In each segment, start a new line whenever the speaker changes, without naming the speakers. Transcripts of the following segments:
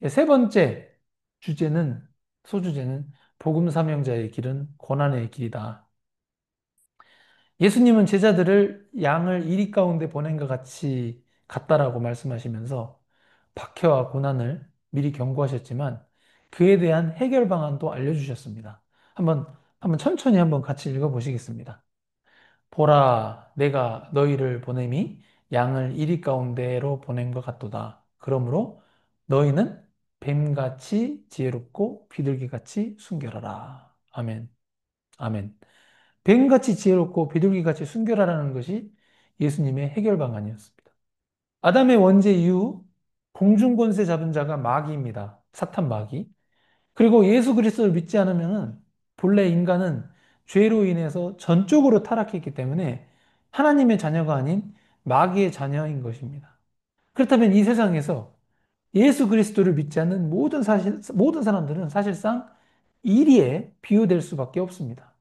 세 번째 주제는, 소주제는 복음 사명자의 길은 고난의 길이다. 예수님은 제자들을 양을 이리 가운데 보낸 것 같이 같다라고 말씀하시면서 박해와 고난을 미리 경고하셨지만 그에 대한 해결 방안도 알려주셨습니다. 한번, 한번 천천히 한번 같이 읽어보시겠습니다. 보라, 내가 너희를 보냄이 양을 이리 가운데로 보낸 것 같도다. 그러므로 너희는 뱀같이 지혜롭고 비둘기같이 순결하라. 아멘. 아멘. 뱀같이 지혜롭고 비둘기같이 순결하라는 것이 예수님의 해결 방안이었습니다. 아담의 원죄 이후 공중 권세 잡은 자가 마귀입니다. 사탄 마귀. 그리고 예수 그리스도를 믿지 않으면은 본래 인간은 죄로 인해서 전적으로 타락했기 때문에 하나님의 자녀가 아닌 마귀의 자녀인 것입니다. 그렇다면 이 세상에서 예수 그리스도를 믿지 않는 모든 사람들은 사실상 이리에 비유될 수밖에 없습니다.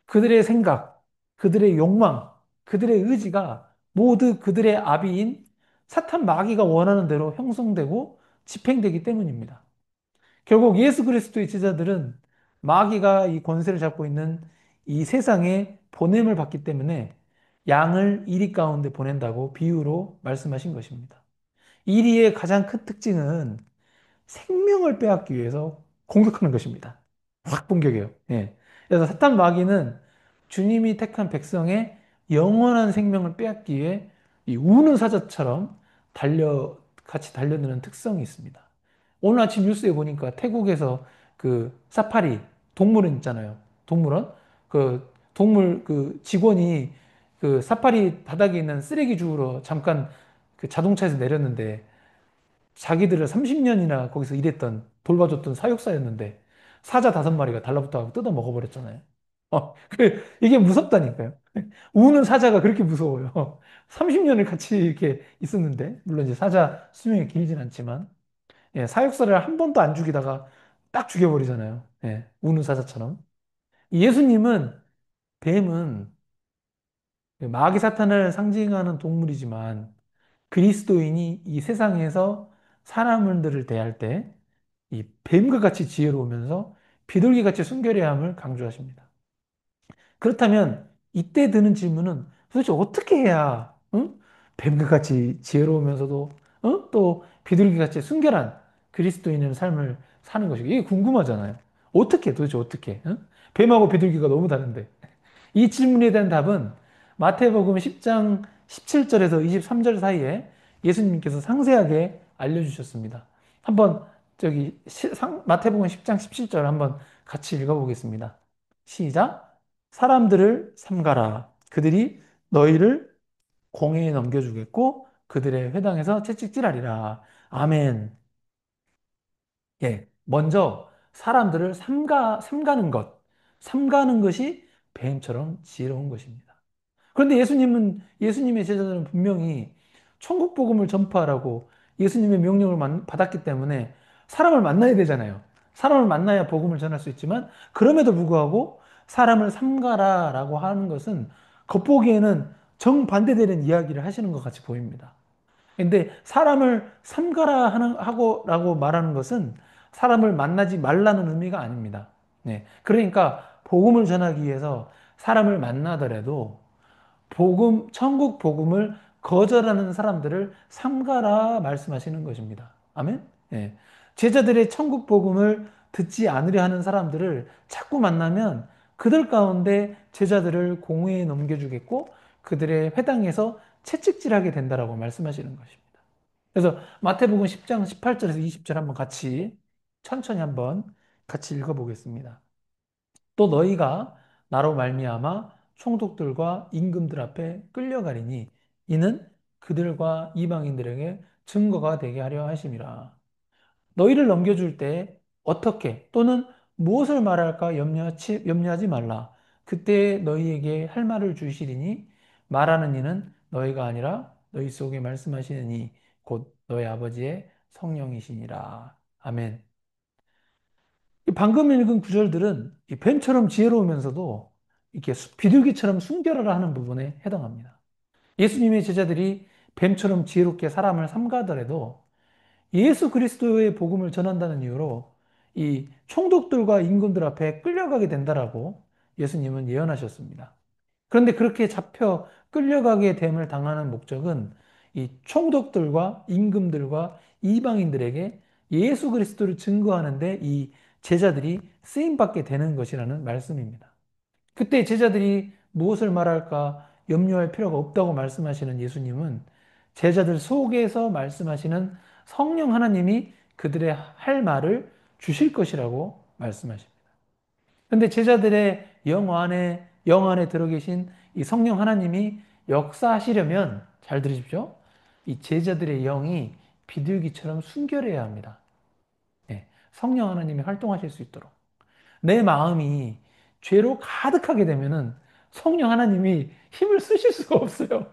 그들의 생각, 그들의 욕망, 그들의 의지가 모두 그들의 아비인 사탄 마귀가 원하는 대로 형성되고 집행되기 때문입니다. 결국 예수 그리스도의 제자들은 마귀가 이 권세를 잡고 있는 이 세상에 보냄을 받기 때문에 양을 이리 가운데 보낸다고 비유로 말씀하신 것입니다. 이리의 가장 큰 특징은 생명을 빼앗기 위해서 공격하는 것입니다. 확 공격해요. 예. 그래서 사탄 마귀는 주님이 택한 백성의 영원한 생명을 빼앗기 위해 이 우는 사자처럼 같이 달려드는 특성이 있습니다. 오늘 아침 뉴스에 보니까 태국에서 그 사파리 동물원 있잖아요. 동물원 그 동물 그 직원이 그 사파리 바닥에 있는 쓰레기 주우러 잠깐 그 자동차에서 내렸는데 자기들을 30년이나 거기서 일했던 돌봐줬던 사육사였는데 사자 5마리가 달라붙어서 뜯어 먹어버렸잖아요. 이게 무섭다니까요. 우는 사자가 그렇게 무서워요. 30년을 같이 이렇게 있었는데, 물론 이제 사자 수명이 길진 않지만, 예, 사육사를 한 번도 안 죽이다가 딱 죽여버리잖아요. 예, 우는 사자처럼. 예수님은, 뱀은 마귀 사탄을 상징하는 동물이지만, 그리스도인이 이 세상에서 사람들을 대할 때, 이 뱀과 같이 지혜로우면서 비둘기 같이 순결해야 함을 강조하십니다. 그렇다면 이때 드는 질문은 도대체 어떻게 해야 응? 뱀과 같이 지혜로우면서도 또 비둘기 같이 순결한 그리스도인의 삶을 사는 것이고 이게 궁금하잖아요. 어떻게 도대체 어떻게? 응? 뱀하고 비둘기가 너무 다른데. 이 질문에 대한 답은 마태복음 10장 17절에서 23절 사이에 예수님께서 상세하게 알려주셨습니다. 한번 마태복음 10장 17절 한번 같이 읽어보겠습니다. 시작. 사람들을 삼가라. 그들이 너희를 공회에 넘겨주겠고 그들의 회당에서 채찍질하리라. 아멘. 예, 먼저 사람들을 삼가는 것, 삼가는 것이 뱀처럼 지혜로운 것입니다. 그런데 예수님의 제자들은 분명히 천국 복음을 전파하라고 예수님의 명령을 받았기 때문에 사람을 만나야 되잖아요. 사람을 만나야 복음을 전할 수 있지만 그럼에도 불구하고 사람을 삼가라라고 하는 것은 겉보기에는 정반대되는 이야기를 하시는 것 같이 보입니다. 근데 사람을 삼가라 하고라고 말하는 것은 사람을 만나지 말라는 의미가 아닙니다. 네. 그러니까 복음을 전하기 위해서 사람을 만나더라도 천국 복음을 거절하는 사람들을 삼가라 말씀하시는 것입니다. 아멘? 예. 제자들의 천국 복음을 듣지 않으려 하는 사람들을 자꾸 만나면 그들 가운데 제자들을 공회에 넘겨주겠고 그들의 회당에서 채찍질하게 된다라고 말씀하시는 것입니다. 그래서 마태복음 10장 18절에서 20절 한번 같이 천천히 한번 같이 읽어보겠습니다. 또 너희가 나로 말미암아 총독들과 임금들 앞에 끌려가리니 이는 그들과 이방인들에게 증거가 되게 하려 하심이라. 너희를 넘겨줄 때 어떻게 또는 무엇을 말할까 염려하지 말라. 그때 너희에게 할 말을 주시리니 말하는 이는 너희가 아니라 너희 속에 말씀하시는 이 곧 너희 아버지의 성령이시니라. 아멘. 이 방금 읽은 구절들은 이 뱀처럼 지혜로우면서도 이렇게 비둘기처럼 순결하라 하는 부분에 해당합니다. 예수님의 제자들이 뱀처럼 지혜롭게 사람을 삼가더라도 예수 그리스도의 복음을 전한다는 이유로 이 총독들과 임금들 앞에 끌려가게 된다라고 예수님은 예언하셨습니다. 그런데 그렇게 잡혀 끌려가게 됨을 당하는 목적은 이 총독들과 임금들과 이방인들에게 예수 그리스도를 증거하는데 이 제자들이 쓰임받게 되는 것이라는 말씀입니다. 그때 제자들이 무엇을 말할까 염려할 필요가 없다고 말씀하시는 예수님은 제자들 속에서 말씀하시는 성령 하나님이 그들의 할 말을 주실 것이라고 말씀하십니다. 그런데 제자들의 영 안에 들어 계신 이 성령 하나님이 역사하시려면 잘 들으십시오. 이 제자들의 영이 비둘기처럼 순결해야 합니다. 예, 성령 하나님이 활동하실 수 있도록. 내 마음이 죄로 가득하게 되면은 성령 하나님이 힘을 쓰실 수가 없어요.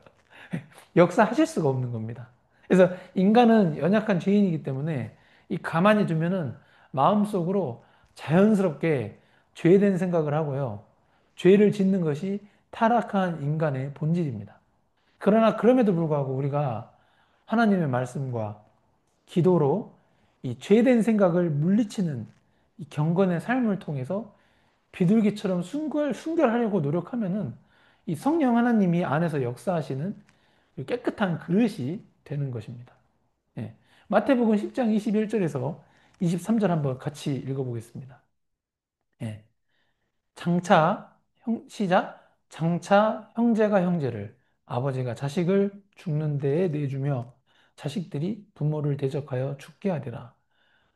역사하실 수가 없는 겁니다. 그래서 인간은 연약한 죄인이기 때문에 이 가만히 두면은 마음속으로 자연스럽게 죄된 생각을 하고요. 죄를 짓는 것이 타락한 인간의 본질입니다. 그러나 그럼에도 불구하고 우리가 하나님의 말씀과 기도로 이 죄된 생각을 물리치는 이 경건의 삶을 통해서 비둘기처럼 순결하려고 노력하면은 이 성령 하나님이 안에서 역사하시는 깨끗한 그릇이 되는 것입니다. 예. 마태복음 10장 21절에서 23절 한번 같이 읽어보겠습니다. 예. 시작. 장차 형제가 형제를, 아버지가 자식을 죽는 데에 내주며 자식들이 부모를 대적하여 죽게 하리라.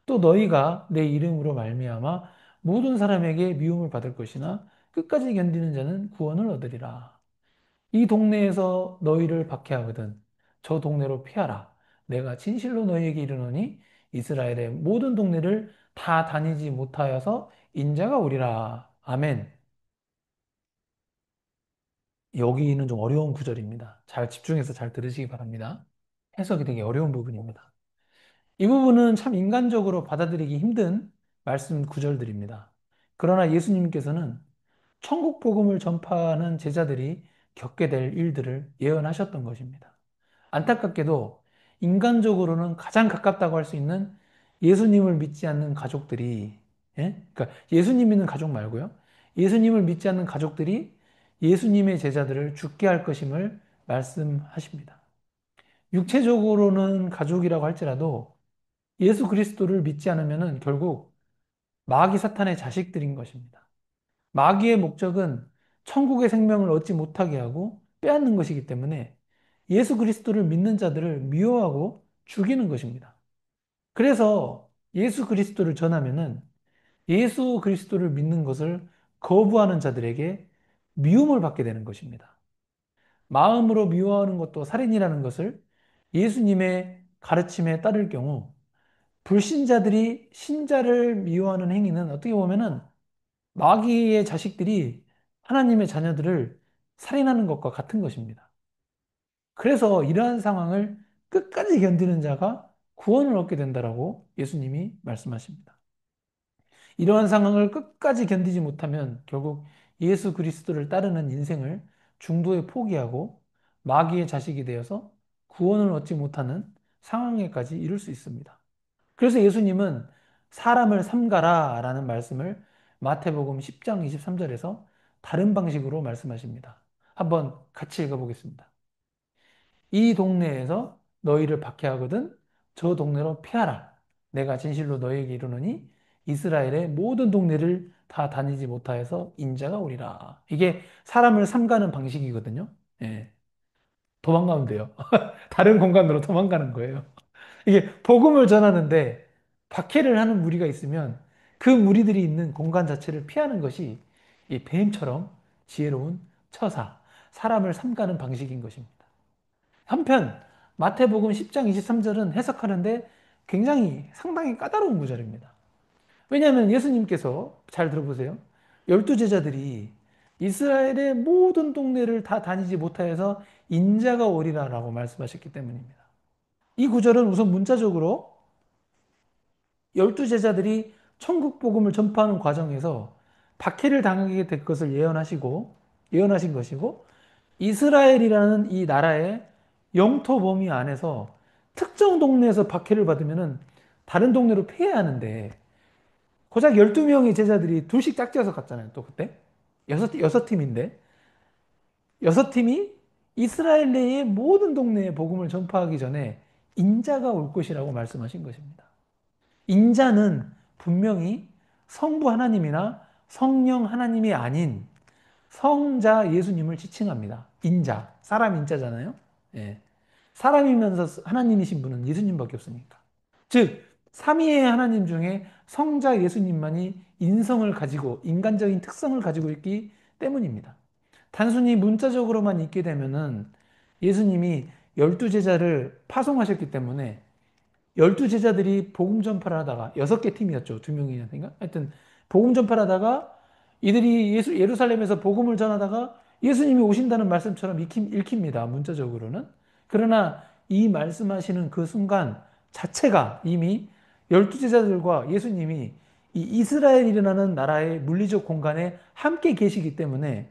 또 너희가 내 이름으로 말미암아 모든 사람에게 미움을 받을 것이나 끝까지 견디는 자는 구원을 얻으리라. 이 동네에서 너희를 박해하거든 저 동네로 피하라. 내가 진실로 너희에게 이르노니 이스라엘의 모든 동네를 다 다니지 못하여서 인자가 오리라. 아멘. 여기는 좀 어려운 구절입니다. 잘 집중해서 잘 들으시기 바랍니다. 해석이 되게 어려운 부분입니다. 이 부분은 참 인간적으로 받아들이기 힘든 말씀 구절들입니다. 그러나 예수님께서는 천국 복음을 전파하는 제자들이 겪게 될 일들을 예언하셨던 것입니다. 안타깝게도 인간적으로는 가장 가깝다고 할 수 있는 예수님을 믿지 않는 가족들이, 예? 그러니까 예수님 믿는 가족 말고요. 예수님을 믿지 않는 가족들이 예수님의 제자들을 죽게 할 것임을 말씀하십니다. 육체적으로는 가족이라고 할지라도 예수 그리스도를 믿지 않으면 결국 마귀 사탄의 자식들인 것입니다. 마귀의 목적은 천국의 생명을 얻지 못하게 하고 빼앗는 것이기 때문에 예수 그리스도를 믿는 자들을 미워하고 죽이는 것입니다. 그래서 예수 그리스도를 전하면은 예수 그리스도를 믿는 것을 거부하는 자들에게 미움을 받게 되는 것입니다. 마음으로 미워하는 것도 살인이라는 것을 예수님의 가르침에 따를 경우 불신자들이 신자를 미워하는 행위는 어떻게 보면은 마귀의 자식들이 하나님의 자녀들을 살인하는 것과 같은 것입니다. 그래서 이러한 상황을 끝까지 견디는 자가 구원을 얻게 된다라고 예수님이 말씀하십니다. 이러한 상황을 끝까지 견디지 못하면 결국 예수 그리스도를 따르는 인생을 중도에 포기하고 마귀의 자식이 되어서 구원을 얻지 못하는 상황에까지 이를 수 있습니다. 그래서 예수님은 사람을 삼가라 라는 말씀을 마태복음 10장 23절에서 다른 방식으로 말씀하십니다. 한번 같이 읽어보겠습니다. 이 동네에서 너희를 박해하거든 저 동네로 피하라. 내가 진실로 너희에게 이르노니 이스라엘의 모든 동네를 다 다니지 못하여서 인자가 오리라. 이게 사람을 삼가는 방식이거든요. 예, 도망가면 돼요. 다른 공간으로 도망가는 거예요. 이게 복음을 전하는데 박해를 하는 무리가 있으면 그 무리들이 있는 공간 자체를 피하는 것이 이 뱀처럼 지혜로운 처사, 사람을 삼가는 방식인 것입니다. 한편 마태복음 10장 23절은 해석하는데 굉장히 상당히 까다로운 구절입니다. 왜냐하면 예수님께서 잘 들어보세요. 열두 제자들이 이스라엘의 모든 동네를 다 다니지 못하여서 인자가 오리라라고 말씀하셨기 때문입니다. 이 구절은 우선 문자적으로 열두 제자들이 천국 복음을 전파하는 과정에서 박해를 당하게 될 것을 예언하신 것이고 이스라엘이라는 이 나라의 영토 범위 안에서 특정 동네에서 박해를 받으면은 다른 동네로 피해야 하는데 고작 12명의 제자들이 둘씩 짝지어서 갔잖아요. 또 그때. 여섯 팀인데. 여섯 팀이 이스라엘 내의 모든 동네에 복음을 전파하기 전에 인자가 올 것이라고 말씀하신 것입니다. 인자는 분명히 성부 하나님이나 성령 하나님이 아닌 성자 예수님을 지칭합니다. 인자, 사람 인자잖아요. 예. 사람이면서 하나님이신 분은 예수님밖에 없으니까. 즉, 삼위의 하나님 중에 성자 예수님만이 인성을 가지고 인간적인 특성을 가지고 있기 때문입니다. 단순히 문자적으로만 있게 되면은 예수님이 열두 제자를 파송하셨기 때문에 열두 제자들이 복음 전파를 하다가 여섯 개 팀이었죠. 두 명이었는가? 하여튼 복음 전파를 하다가 이들이 예루살렘에서 복음을 전하다가 예수님이 오신다는 말씀처럼 읽힙니다. 문자적으로는. 그러나 이 말씀하시는 그 순간 자체가 이미 열두 제자들과 예수님이 이 이스라엘이라는 나라의 물리적 공간에 함께 계시기 때문에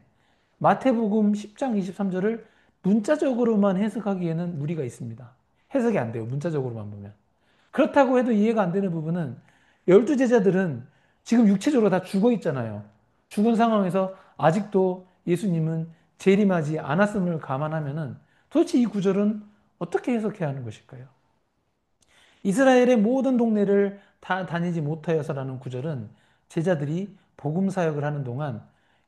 마태복음 10장 23절을 문자적으로만 해석하기에는 무리가 있습니다. 해석이 안 돼요. 문자적으로만 보면. 그렇다고 해도 이해가 안 되는 부분은 열두 제자들은 지금 육체적으로 다 죽어 있잖아요. 죽은 상황에서 아직도 예수님은 재림하지 않았음을 감안하면은 도대체 이 구절은 어떻게 해석해야 하는 것일까요? 이스라엘의 모든 동네를 다 다니지 못하여서라는 구절은 제자들이 복음 사역을 하는 동안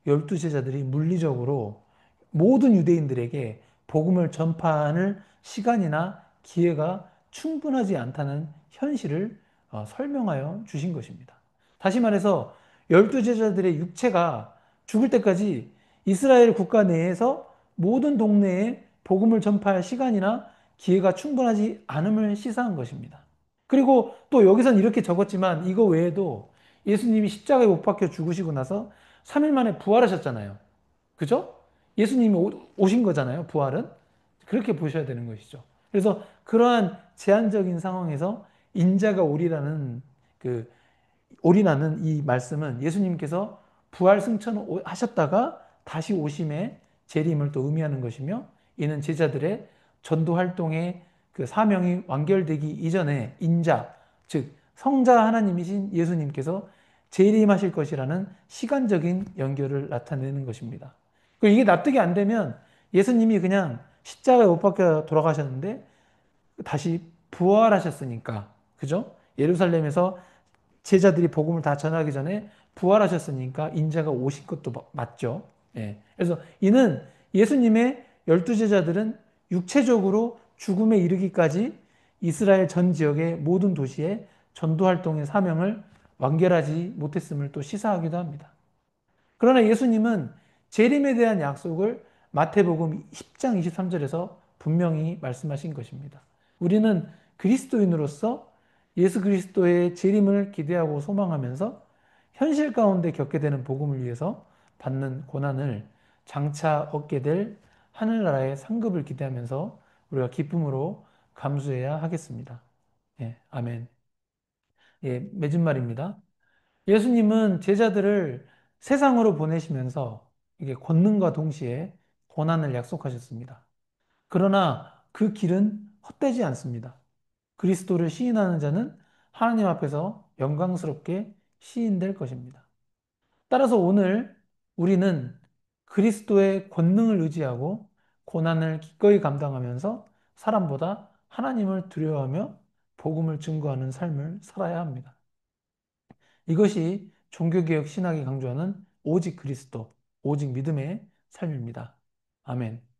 열두 제자들이 물리적으로 모든 유대인들에게 복음을 전파할 시간이나 기회가 충분하지 않다는 현실을 설명하여 주신 것입니다. 다시 말해서 열두 제자들의 육체가 죽을 때까지 이스라엘 국가 내에서 모든 동네에 복음을 전파할 시간이나 기회가 충분하지 않음을 시사한 것입니다. 그리고 또 여기선 이렇게 적었지만 이거 외에도 예수님이 십자가에 못 박혀 죽으시고 나서 3일 만에 부활하셨잖아요. 그죠? 예수님이 오신 거잖아요. 부활은. 그렇게 보셔야 되는 것이죠. 그래서 그러한 제한적인 상황에서 인자가 오리라는 그 올인하는 이 말씀은 예수님께서 부활 승천하셨다가 다시 오심의 재림을 또 의미하는 것이며 이는 제자들의 전도 활동의 그 사명이 완결되기 이전에 인자, 즉 성자 하나님이신 예수님께서 재림하실 것이라는 시간적인 연결을 나타내는 것입니다. 이게 납득이 안 되면 예수님이 그냥 십자가에 못 박혀 돌아가셨는데 다시 부활하셨으니까, 그죠? 예루살렘에서 제자들이 복음을 다 전하기 전에 부활하셨으니까 인자가 오신 것도 맞죠. 예. 그래서 이는 예수님의 열두 제자들은 육체적으로 죽음에 이르기까지 이스라엘 전 지역의 모든 도시에 전도 활동의 사명을 완결하지 못했음을 또 시사하기도 합니다. 그러나 예수님은 재림에 대한 약속을 마태복음 10장 23절에서 분명히 말씀하신 것입니다. 우리는 그리스도인으로서 예수 그리스도의 재림을 기대하고 소망하면서 현실 가운데 겪게 되는 복음을 위해서 받는 고난을 장차 얻게 될 하늘나라의 상급을 기대하면서 우리가 기쁨으로 감수해야 하겠습니다. 예, 아멘. 예, 맺은 말입니다. 예수님은 제자들을 세상으로 보내시면서 이게 권능과 동시에 고난을 약속하셨습니다. 그러나 그 길은 헛되지 않습니다. 그리스도를 시인하는 자는 하나님 앞에서 영광스럽게 시인될 것입니다. 따라서 오늘 우리는 그리스도의 권능을 의지하고 고난을 기꺼이 감당하면서 사람보다 하나님을 두려워하며 복음을 증거하는 삶을 살아야 합니다. 이것이 종교개혁 신학이 강조하는 오직 그리스도, 오직 믿음의 삶입니다. 아멘.